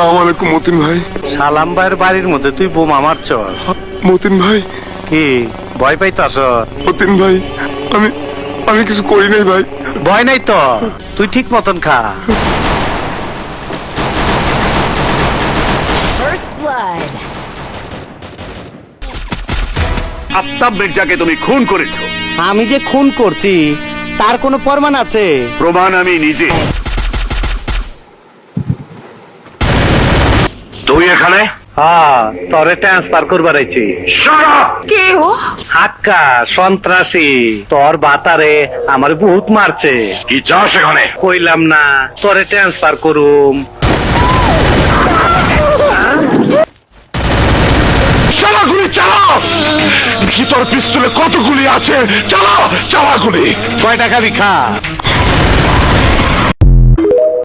আসসালামু আলাইকুম মতিন ভাই। সালাম ভাইয়ের বাড়ির মধ্যে তুই বোমা মারছ? মতিন ভাই, কি ভয় পাইতাছ? মতিন ভাই, আমি আমি কিছু করি নাই ভাই। ভয় নাই তো, তুই ঠিক মতন খা। First blood. আফতাব মির্জাকে তুমি খুন করেছো। আমি যে খুন করছি তার কোনো প্রমাণ আছে? প্রমাণ আমি নিজে। তুই এখানে? হ্যাঁ, তরে ট্রান্সফার করবার আইছি। কে ও? হাক্কা সন্ত্রাসী, তোর বাতারে আমার বহুত মারছে। কি চাস এখানে? কইলাম না তোরে ট্রান্সফার করুম। চালা গুলি চালাও। ভিতর পিস্তলে কত গুলি আছে? চালাও চালা গুলি। কয় টাকা খা?